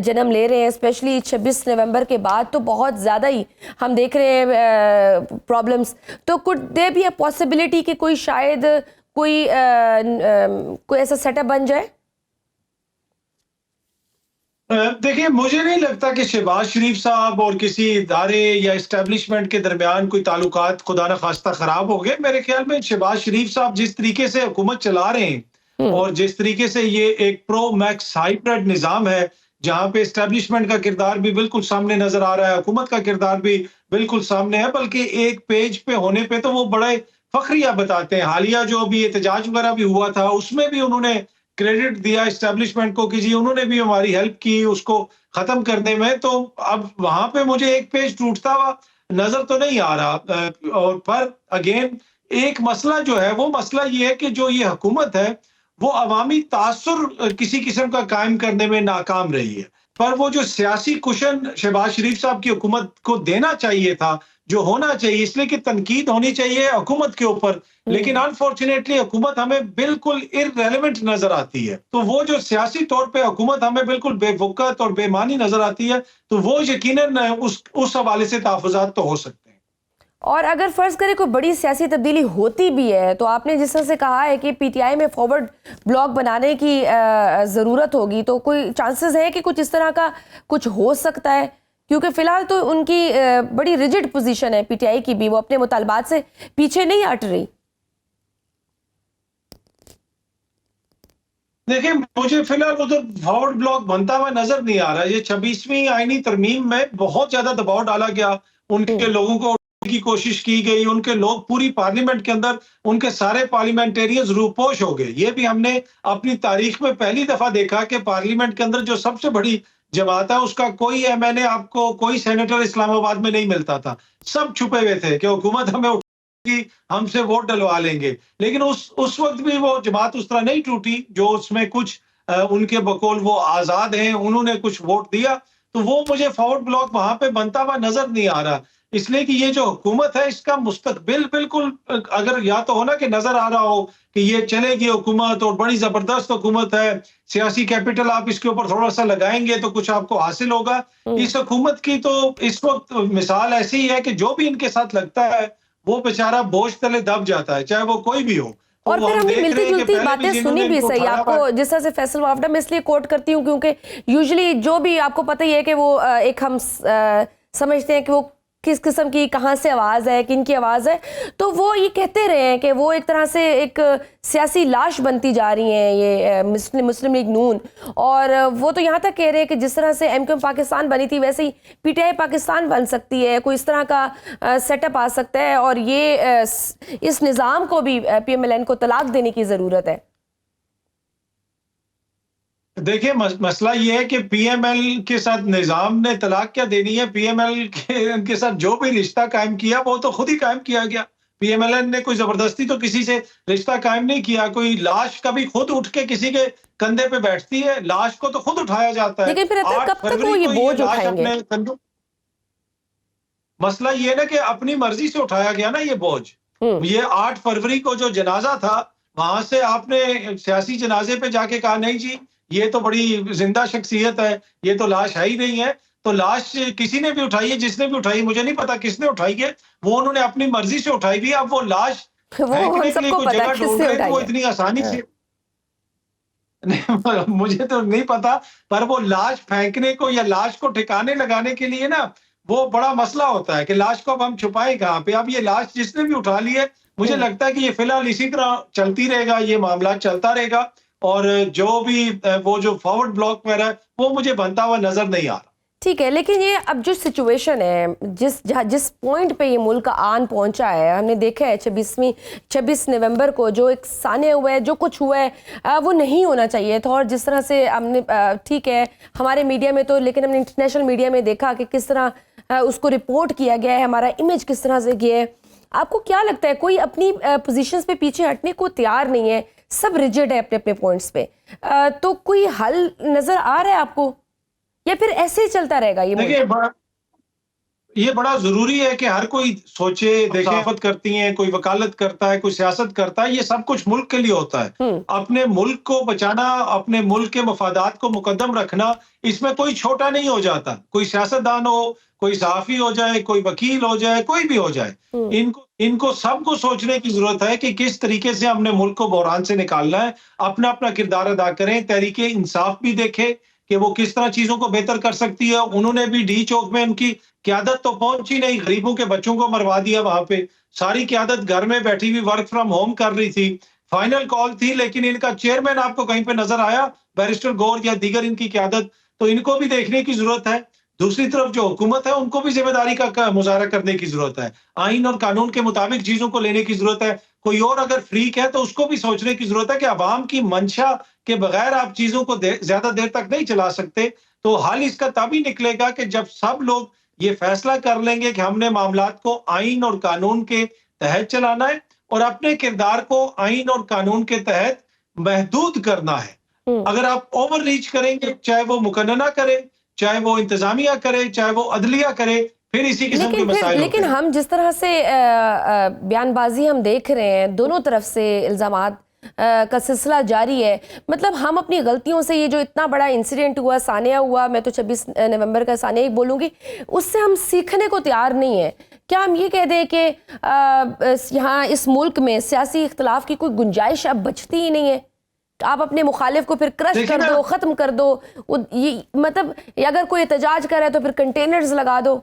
जन्म ले रहे हैं, स्पेशली 26 नवंबर के बाद तो बहुत ज़्यादा ही हम देख रहे हैं प्रॉब्लम्स। तो could there be a possibility कि कोई शायद कोई ऐसा सेटअप बन जाए? देखिए, मुझे नहीं लगता कि शहबाज शरीफ साहब और किसी इदारे या एस्टेब्लिशमेंट के दरमियान कोई ताल्लुकात खुदा न खास्ता खराब हो गए। मेरे ख्याल में शहबाज शरीफ साहब जिस तरीके से हुकूमत चला रहे हैं और जिस तरीके से ये एक प्रो मैक्स हाइब्रिड निज़ाम है, जहाँ पे एस्टेब्लिशमेंट का किरदार भी बिल्कुल सामने नज़र आ रहा है, हुकूमत का किरदार भी बिल्कुल सामने है, बल्कि एक पेज पे होने पे तो वो बड़े फ़ख्रिया बताते हैं। हालिया जो अभी एहतजाज वगैरह भी हुआ था, उसमें भी उन्होंने क्रेडिट दिया एस्टेब्लिशमेंट को कि जी उन्होंने भी हमारी हेल्प की उसको खत्म करने में। तो अब वहां पे मुझे एक पेज टूटता हुआ नजर तो नहीं आ रहा। और पर अगेन एक मसला जो है, वो मसला ये है कि जो ये हुकूमत है वो अवामी तासुर किसी किस्म का कायम करने में नाकाम रही है। पर वो जो सियासी कुशन शहबाज शरीफ साहब की हुकूमत को देना चाहिए था, जो होना चाहिए, इसलिए कि तनकीद होनी चाहिए हुकूमत के ऊपर, लेकिन अनफॉर्चुनेटली हुकूमत हमें बिल्कुल इररेलेवेंट नजर आती है। तो वो जो सियासी तौर पे हुकूमत हमें बिल्कुल बेवकूफ़ और बेमानी नजर आती है, तो वो यकीनन उस हवाले से तहफ़्फ़ुज़ात तो हो सकते हैं। और अगर फर्ज करें कोई बड़ी सियासी तब्दीली होती भी है, तो आपने जिस तरह से कहा है कि पीटीआई में फॉरवर्ड ब्लॉक बनाने की ज़रूरत होगी, तो कोई चांसेस है कि कुछ इस तरह का कुछ हो सकता है? क्योंकि फिलहाल तो उनकी बड़ी रिजिड पोजीशन है पीटीआई की भी, वो अपने मुतालबात से पीछे नहीं हट रही। देखिए, मुझे फिलहाल उधर फॉरवर्ड ब्लॉक बनता हुआ नजर नहीं आ रहा। ये 26वीं आईनी तरमीम में बहुत ज्यादा दबाव डाला गया, उनके लोगों को की कोशिश की गई, उनके लोग पूरी पार्लियामेंट के अंदर, उनके सारे पार्लियामेंटेरियंस रूपोश हो गए। ये भी हमने अपनी तारीख में पहली दफा देखा कि पार्लियामेंट के अंदर जो सबसे बड़ी जमात है, उसका कोई एमएनए आपको, कोई सेनेटर इस्लामाबाद में नहीं मिलता था। सब छुपे हुए थे कि हुकूमत हमें कि हमसे वोट डलवा लेंगे। लेकिन उस वक्त भी वो जमात उस तरह नहीं टूटी, जो उसमें कुछ उनके बकौल वो आजाद हैं, उन्होंने कुछ वोट दिया। तो वो मुझे फॉरवर्ड ब्लॉक वहां पे बनता हुआ नजर नहीं आ रहा, इसलिए कि ये जो हुकूमत है इसका मुस्तकबिल बिल्कुल अगर या तो हो ना कि नजर आ रहा हो कि ये चलेगी हुकूमत और बड़ी जबरदस्त हुकूमत है, सियासी कैपिटल आप इसके ऊपर थोड़ा सा लगाएंगे तो कुछ आपको हासिल होगा। इस हुकूमत की तो इस वक्त मिसाल ऐसी है कि जो भी इनके साथ लगता है वो बेचारा बोझ तले दब जाता है, चाहे वो कोई भी हो। और फिर हमने मिलती जुलती बातें सुनी भी सही। आपको जिस तरह से फैसल वावडा में इसलिए कोट करती हूँ क्योंकि यूजुअली जो भी आपको पता ही है कि वो एक हम समझते हैं कि वो किस किस्म की कहाँ से आवाज़ है, किन की आवाज़ है, तो वो ये कहते रहे हैं कि वो एक तरह से एक सियासी लाश बनती जा रही हैं ये मुस्लिम लीग नून। और वो तो यहाँ तक कह रहे हैं कि जिस तरह से एमक्यूएम पाकिस्तान बनी थी वैसे ही पीटीआई पाकिस्तान बन सकती है, कोई इस तरह का सेटअप आ सकता है और ये इस निज़ाम को भी पीएमएलएन को तलाक देने की ज़रूरत है। देखिए, मसला ये है कि पीएमएल के साथ निजाम ने तलाक क्या देनी है। पीएमएल के साथ जो भी रिश्ता कायम किया वो तो खुद ही कायम किया गया। पीएमएलएन ने कोई जबरदस्ती तो किसी से रिश्ता कायम नहीं किया। कोई लाश कभी खुद उठ के किसी के कंधे पे बैठती है? लाश को तो खुद उठाया जाता है। लेकिन फिर कब तक वो ये बोझ उठाएंगे? मसला ये है ना कि अपनी मर्जी से उठाया गया ना ये बोझ। ये 8 फरवरी को जो जनाजा था, वहां से आपने सियासी जनाजे पे जाके कहा नहीं जी ये तो बड़ी जिंदा शख्सियत है, ये तो लाश है ही नहीं है। तो लाश किसी ने भी उठाई है, जिसने भी उठाई, मुझे नहीं पता किसने उठाई है, वो उन्होंने अपनी मर्जी से उठाई भी। अब वो लाश वो हम फेंकने के लिए सबको कोई पता जगह है ढूंढ किसने रहे हैं, वो उठाई है। इतनी आसानी हाँ। से नहीं, मुझे तो नहीं पता, पर वो लाश फेंकने को या लाश को ठिकाने लगाने के लिए ना वो बड़ा मसला होता है कि लाश को अब हम छुपाएं कहाँ पे। अब ये लाश जिसने भी उठा ली है, मुझे लगता है कि ये फिलहाल इसी तरह चलती रहेगा, ये मामला चलता रहेगा। और जो भी वो जो फॉरवर्ड ब्लॉक में है वो मुझे बनता हुआ नजर नहीं आ रहा। ठीक है, लेकिन ये अब जो सिचुएशन है, जिस पॉइंट पे ये मुल्क आन पहुंचा है, हमने देखा है 26 नवंबर को जो एक साने हुआ है, जो कुछ हुआ है वो नहीं होना चाहिए था। और जिस तरह से हमने ठीक है हमारे मीडिया में तो, लेकिन हमने इंटरनेशनल मीडिया में देखा कि किस तरह उसको रिपोर्ट किया गया है, हमारा इमेज किस तरह से किया है। आपको क्या लगता है, कोई अपनी पोजीशंस पे पीछे हटने को तैयार नहीं है, सब रिजिड है अपने अपने पॉइंट्स पे, तो कोई हल नजर आ रहा है आपको या फिर ऐसे ही चलता रहेगा ये? देखिए ये बड़ा जरूरी है कि हर कोई सोचे, देखें, करती हैं, कोई वकालत करता है, कोई सियासत करता है, ये सब कुछ मुल्क के लिए होता है। अपने मुल्क को बचाना, अपने मुल्क के मफादात को मुकद्दम रखना, इसमें कोई छोटा नहीं हो जाता। कोई सियासतदान हो, कोई सहाफी हो जाए, कोई वकील हो जाए, कोई भी हो जाए, इनको सबको सोचने की जरूरत है कि किस तरीके से हमने मुल्क को बहरान से निकालना है। अपना अपना किरदार अदा करें, तहरीके इंसाफ भी देखे कि वो किस तरह चीजों को बेहतर कर सकती है। उन्होंने भी डी चौक में उनकी क्यादत तो पहुंची नहीं, गरीबों के बच्चों को मरवा दिया वहां पे। सारी क्यादत घर में बैठी हुई वर्क फ्रॉम होम कर रही थी, फाइनल कॉल थी, लेकिन इनका चेयरमैन आपको कहीं पे नजर आया, बैरिस्टर गौर या दीगर इनकी क्यादत? तो इनको भी देखने की जरूरत है। दूसरी तरफ जो हुकूमत है उनको भी जिम्मेदारी का मुजाहरा करने की जरूरत है, आइन और कानून के मुताबिक चीजों को लेने की जरूरत है। कोई और अगर फ्रीक है तो उसको भी सोचने की जरूरत है कि अवाम की मंशा के बगैर आप चीजों को ज्यादा देर तक नहीं चला सकते। तो हल इसका तभी निकलेगा कि जब सब लोग ये फैसला कर लेंगे कि हमने मामलात को आइन और कानून के तहत चलाना है और अपने किरदार को आइन और कानून के तहत महदूद करना है। अगर आप ओवर रीच करेंगे, चाहे वो मुकन्ना करे, चाहे वो इंतजामिया करे, चाहे वो अदलिया करे, फिर इसी किस्म के मसाइल। लेकिन हम जिस तरह से बयानबाजी हम देख रहे हैं, दोनों तरफ से इल्जामात का सिलसिला जारी है, मतलब हम अपनी गलतियों से, ये जो इतना बड़ा इंसिडेंट हुआ, सानिया हुआ, मैं तो 26 नवंबर का सानिया ही बोलूँगी, उससे हम सीखने को तैयार नहीं है। क्या हम ये कह दें कि यहाँ इस मुल्क में सियासी इख्तलाफ की कोई गुंजाइश अब बचती ही नहीं है? आप अपने मुखालिफ को फिर क्रश कर दो, खत्म कर दो, ये मतलब अगर कोई एहतजाज कर रहा है तो फिर कंटेनर्स लगा दो।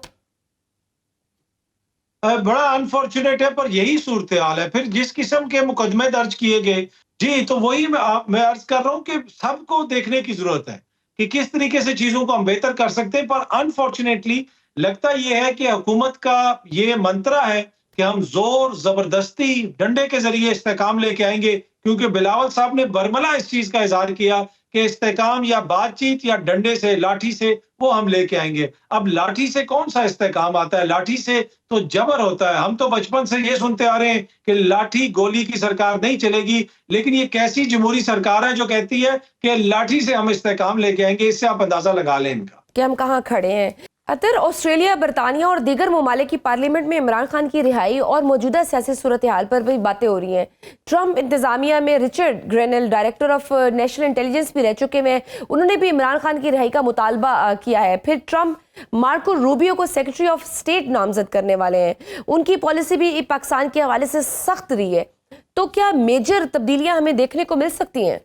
बड़ा अनफॉर्चुनेट है, पर यही सूरत हाल है। फिर जिस किस्म के मुकदमे दर्ज किए गए जी, तो वही मैं अर्ज कर रहा हूं कि सबको देखने की जरूरत है कि किस तरीके से चीजों को हम बेहतर कर सकते हैं। पर अनफॉर्चुनेटली लगता यह है कि हुकूमत का ये मंत्रा है कि हम जोर जबरदस्ती डंडे के जरिए इस्तेकाम लेके आएंगे, क्योंकि बिलावल साहब ने बरमला इस चीज का इजहार किया कि इस्तेकाम या बातचीत या डंडे से, लाठी से वो हम लेके आएंगे। अब लाठी से कौन सा इस्तेकाम आता है? लाठी से तो जबर होता है। हम तो बचपन से ये सुनते आ रहे हैं कि लाठी गोली की सरकार नहीं चलेगी, लेकिन ये कैसी जमहूरी सरकार है जो कहती है कि लाठी से हम इस्तेकाम लेके आएंगे? इससे आप अंदाजा लगा लें इनका कि हम कहाँ खड़े हैं। अतर ऑस्ट्रेलिया, बरतानिया और दीगर ममालिक की पार्लियामेंट में इमरान खान की रिहाई और मौजूदा सियासी सूरत हाल पर भी बातें हो रही हैं। ट्रंप इंतजामिया में Richard Grenell director of national intelligence भी रह चुके हैं, उन्होंने भी इमरान खान की रिहाई का मुतालबा किया है। फिर ट्रंप मार्को रूबियो को सेक्रेटरी ऑफ स्टेट नामजद करने वाले हैं, उनकी पॉलिसी भी पाकिस्तान के हवाले से सख्त रही है। तो क्या मेजर तब्दीलियां हमें देखने को मिल सकती हैं?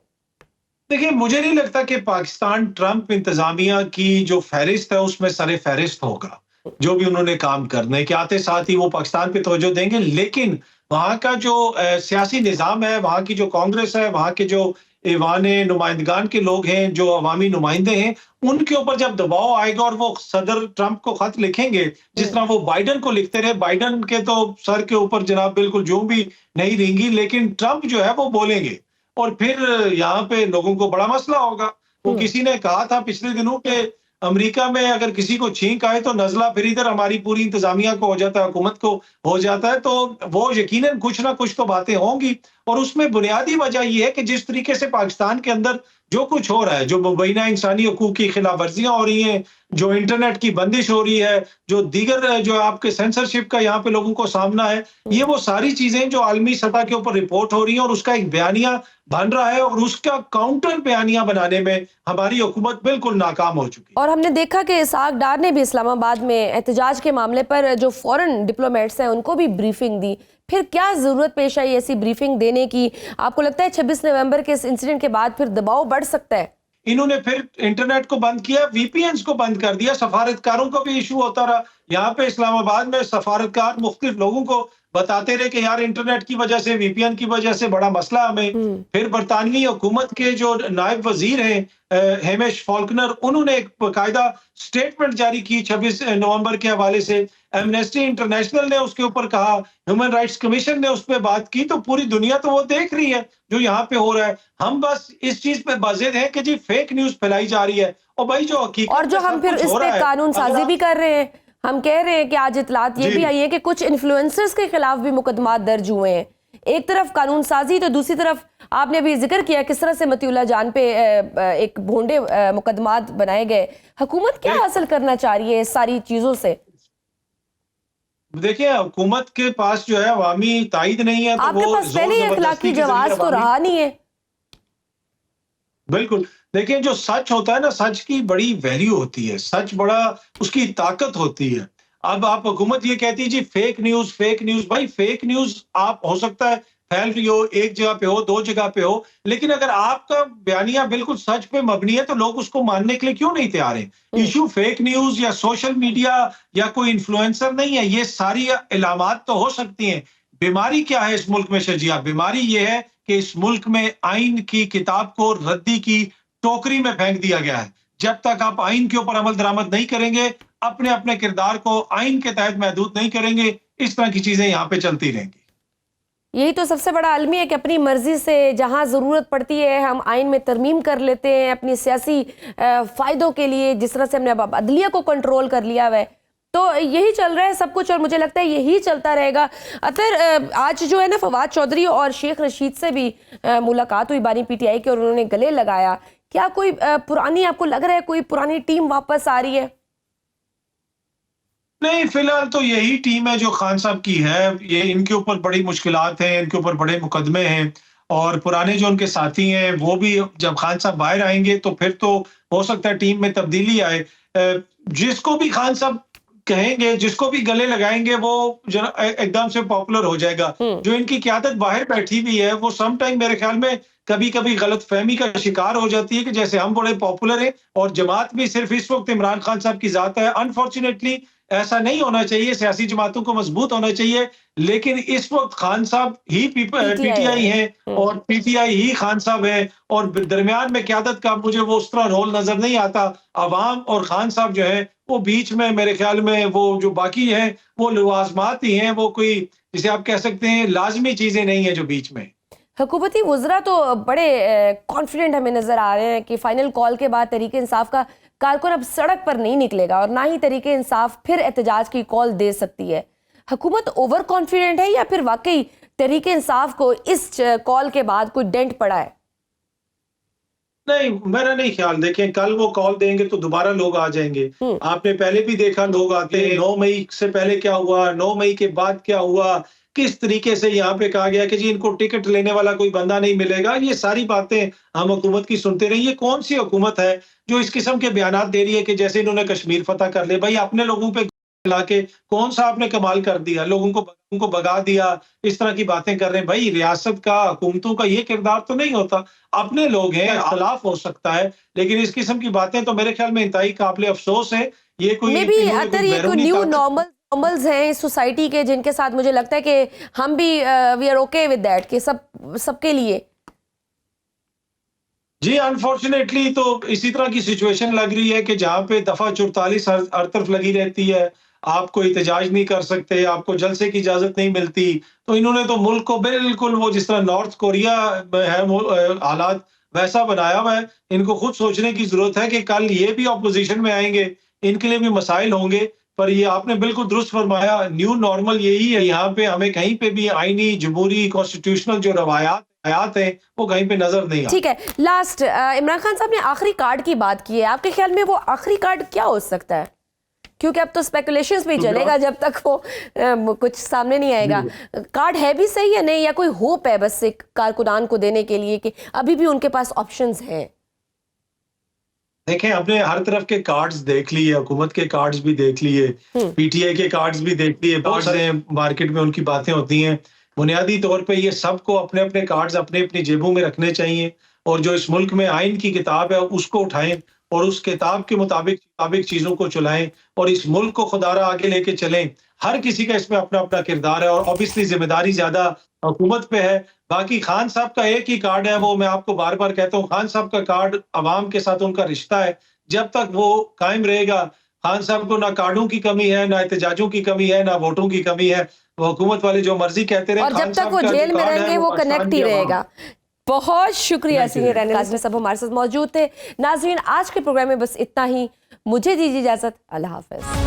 देखिए, मुझे नहीं लगता कि पाकिस्तान ट्रंप इंतजामिया की जो फहरिस्त है उसमें सरे फहरिस्त होगा। जो भी उन्होंने काम करने के आते साथ ही वो पाकिस्तान पे तवज्जो देंगे, लेकिन वहां का जो सियासी निज़ाम है, वहां की जो कांग्रेस है, वहां के जो ईवान नुमाइंदगान के लोग हैं, जो अवामी नुमाइंदे हैं, उनके ऊपर जब दबाव आएगा और वो सदर ट्रंप को खत लिखेंगे, जिस तरह वो बाइडन को लिखते रहे, बाइडन के तो सर के ऊपर जनाब बिल्कुल जूं भी नहीं रहेंगी, लेकिन ट्रंप जो है वो बोलेंगे और फिर यहाँ पे लोगों को बड़ा मसला होगा। वो किसी ने कहा था पिछले दिनों कि अमेरिका में अगर किसी को छींक आए तो नजला फिर इधर हमारी पूरी इंतजामिया को हो जाता है, हुकूमत को हो जाता है। तो वो यकीनन कुछ ना कुछ तो बातें होंगी, और उसमें बुनियादी वजह यह है कि जिस तरीके से पाकिस्तान के अंदर जो कुछ हो रहा है, जो मुबैना इंसानी हकूक की खिलाफ वर्जियां हो रही हैं, जो इंटरनेट की बंदिश हो रही है, जो दीगर जो आपके सेंसरशिप का यहाँ पे लोगों को सामना है, ये वो सारी चीजें जो आलमी सतह के ऊपर रिपोर्ट हो रही हैं और उसका एक बयानिया बन रहा है और उसका काउंटर बयानिया बनाने में हमारी हुकूमत बिल्कुल नाकाम हो चुकी है। और हमने देखा कि इसहाक डार ने भी इस्लामाबाद में एहतजाज के मामले पर जो फॉरेन डिप्लोमेट्स हैं उनको भी ब्रीफिंग दी। फिर क्या जरूरत पेश आई ऐसी ब्रीफिंग देने की? आपको लगता है 26 नवंबर के इस इंसिडेंट के बाद फिर दबाव बढ़ सकता है? इन्होंने फिर इंटरनेट को बंद किया, वीपीएन्स को बंद कर दिया, सफारतकारों का भी इशू होता रहा। यहाँ पे इस्लामाबाद में सफारतकार मुख्तलिफ लोगों को बताते रहे कि यार इंटरनेट की वजह से, वीपीएन की वजह से बड़ा मसला हमें। फिर बरतानवी हुकूमत के जो नायब वजीर हैं हेमिश फॉल्कनर, उन्होंने एक बाकायदा स्टेटमेंट जारी की 26 नवंबर के हवाले से। एमनेस्टी इंटरनेशनल ने उसके ऊपर कहा, ह्यूमन राइट्स कमीशन ने उस पर बात की। तो पूरी दुनिया तो वो देख रही है जो यहाँ पे हो रहा है। हम बस इस चीज पे बाजिद हैं कि जी फेक न्यूज फैलाई जा रही है और भाई जो हकीकत और जो हम फिर इस पे कानून साजी भी कर रहे हैं। हम कह रहे हैं कि आज इतलात ये भी आई है कि कुछ इन्फ्लुएंसर्स के खिलाफ भी मुकदमात दर्ज हुए हैं। एक तरफ कानून साजी, तो दूसरी तरफ आपने अभी जिक्र किया किस तरह से मतीउल्लाह जान पे एक भोंडे मुकदमात बनाए गए। हुकूमत क्या हासिल करना चाह रही है इस सारी चीजों से? देखिए, हुकूमत के पास जो है अवामी ताईद नहीं है, तो आपके वो पास पहले ही अखलाकी जवाब तो रहा नहीं है। बिल्कुल। देखिए, जो सच होता है ना, सच की बड़ी वैल्यू होती है, सच बड़ा उसकी ताकत होती है। अब आप हुकूमत ये कहती है जी फेक न्यूज। भाई फेक न्यूज आप हो सकता है फैल रही हो, एक जगह पे हो, दो जगह पे हो, लेकिन अगर आपका बयानिया बिल्कुल सच पे मबनी है तो लोग उसको मानने के लिए क्यों नहीं तैयार हैं? इशू फेक न्यूज या सोशल मीडिया या कोई इन्फ्लुएंसर नहीं है। ये सारी इलामात तो हो सकती हैं। बीमारी क्या है इस मुल्क में शजिया? बीमारी ये है कि इस मुल्क में आइन की किताब को रद्दी की टोकरी में फेंक दिया गया है। जब तक आप आइन के ऊपर अमल दरामद नहीं करेंगे, अपने अपने किरदार को आइन के तहत महदूद नहीं करेंगे, इस तरह की चीजें यहाँ पे चलती रहेंगी। यही तो सबसे बड़ा अलमी है कि अपनी मर्जी से जहां जरूरत पड़ती है हम आइन में तरमीम कर लेते हैं अपनी सियासी फायदों के लिए। जिस तरह से हमने अब अदलिया को कंट्रोल कर लिया है, तो यही चल रहा है सब कुछ और मुझे लगता है यही चलता रहेगा। अतर आज जो है ना, फवाद चौधरी और शेख रशीद से भी मुलाकात हुई बानी पीटीआई के और उन्होंने गले लगाया। क्या कोई पुरानी, आपको लग रहा है कोई पुरानी टीम वापस आ रही है? नहीं, फिलहाल तो यही टीम है जो खान साहब की है। ये इनके ऊपर बड़ी मुश्किलात हैं, इनके ऊपर बड़े मुकदमे हैं और पुराने जो उनके साथी हैं वो भी जब खान साहब बाहर आएंगे तो फिर तो हो सकता है टीम में तब्दीली आए। जिसको भी खान साहब कहेंगे, जिसको भी गले लगाएंगे, वो एकदम से पॉपुलर हो जाएगा। जो इनकी क़यादत बाहर बैठी हुई है वो सम टाइम मेरे ख्याल में कभी कभी गलत फहमी का शिकार हो जाती है कि जैसे हम बड़े पॉपुलर हैं और जमात भी सिर्फ इस वक्त इमरान खान साहब की जात है। अनफॉर्चुनेटली ऐसा नहीं होना चाहिए, सियासी जमातों को मजबूत होना चाहिए। लेकिन इस वक्त खान साहब ही पीटीआई है और पीटीआई ही खान साहब है और दरमियान में क़यादत का मुझे वो उस तरह रोल नजर नहीं आता। अवाम और खान साहब जो है वो बीच में मेरे ख्याल में वो जो बाकी है वो लवाजमात ही हैं, वो कोई जिसे आप कह सकते हैं लाजमी चीजें नहीं है जो बीच में। हुकूमती वज़रा तो बड़े कॉन्फिडेंट हमें नजर आ रहे हैं कि फाइनल कॉल के बाद तहरीक इंसाफ का कारकुन अब सड़क पर नहीं निकलेगा और ना ही तहरीक इंसाफ फिर एहतजाज की कॉल दे सकती है। हुकूमत ओवर कॉन्फिडेंट है या फिर वाकई तहरीक इंसाफ को इस कॉल के बाद कोई डेंट पड़ा है? नहीं, मेरा नहीं ख्याल। देखें, कल वो कॉल देंगे तो दोबारा लोग आ जाएंगे। आपने पहले भी देखा लोग आते हैं। 9 मई से पहले क्या हुआ, 9 मई के बाद क्या हुआ, किस तरीके से यहाँ पे कहा गया कि जी इनको टिकट लेने वाला कोई बंदा नहीं मिलेगा। ये सारी बातें हम हुकूमत की सुनते रहे। ये कौन सी हुकूमत है जो इस किस्म के बयानात दे रही है कि जैसे इन्होंने कश्मीर फतह कर ले? भाई अपने लोगों पे लाके कौन सा आपने कमाल कर दिया, लोगों को भगा दिया, इस तरह की बातें कर रहे हैं। भाई रियासत का, हुकूमतों का ये किरदार तो नहीं होता। अपने लोग हैं, इख्तलाफ हो सकता है, लेकिन इस किस्म की बातें तो मेरे ख्याल में इंतहाई काबिल अफसोस है। ये कोई न्यू नॉर्मल्स हैं इस सोसाइटी के, जिनके साथ मुझे लगता है कि हम भी we are okay with that कि सबके लिए। जी, अनफॉर्चुनेटली तो इसी तरह की सिचुएशन लग रही है कि जहां पे दफा 44 हर तरफ लगी रहती है, आप कोई एहतजाज नहीं कर सकते, आपको जलसे की इजाजत नहीं मिलती। तो इन्होंने तो मुल्क को बिल्कुल वो जिस तरह नॉर्थ कोरिया है हालात वैसा बनाया हुआ है। इनको खुद सोचने की जरूरत है कि कल ये भी ऑपोजिशन में आएंगे, इनके लिए भी मसाइल होंगे। पर ये आपने बिल्कुल दुरुस्त फरमाया, न्यू नॉर्मल यही है। यहाँ पे हमें कहीं पे भी आईनी, जमहूरी, कॉन्स्टिट्यूशनल जो रवायात हयात हैं वो कहीं पे नजर नहीं आते। ठीक है, लास्ट इमरान खान साहब ने आखिरी कार्ड की बात की है, आपके ख्याल में वो आखिरी कार्ड क्या हो सकता है? क्योंकि अब तो स्पेकुलेशंस भी चलेगा जब तक वो कुछ सामने नहीं आएगा। कार्ड है भी सही या नहीं, या कोई होप है बस एक कारकुनान को देने के लिए कि अभी भी उनके पास ऑप्शंस हैं? देखें, आपने हर तरफ के कार्ड्स देख लिए, हुकूमत के कार्ड्स भी देख लिए, पीटीआई के कार्ड्स भी देख लिए, बहुत सारे मार्केट में उनकी बातें होती हैं। बुनियादी तौर पे ये सबको अपने अपने कार्ड्स अपनी अपनी जेबों में रखने चाहिए और जो इस मुल्क में आइन की किताब है उसको उठाएं और उस किताब के मुताबिक चीजों को चलाएं और इस मुल्क को खुदारा आगे लेके चलें। हर किसी का इसमें अपना अपना किरदार है और ऑब्वियसली जिम्मेदारी ज्यादा हुकूमत पे है। बाकी खान साहब का एक ही कार्ड है, वो मैं आपको बार बार कहता हूँ, खान साहब का कार्ड अवाम के साथ उनका रिश्ता है। जब तक वो कायम रहेगा, खान साहब को ना कार्डों की कमी है, ना एहतजाजों की कमी है, ना वोटों की कमी है। वो हुकूमत वाले जो मर्जी कहते रहे, और जब तक वो जेल में रहेंगे वो कनेक्ट ही रहेगा। बहुत शुक्रिया सीनियर एनालिस्ट साहब हमारे साथ मौजूद थे। नाज़रीन, आज के प्रोग्राम में बस इतना ही। मुझे दीजिए इजाजत। अल्लाह हाफिज।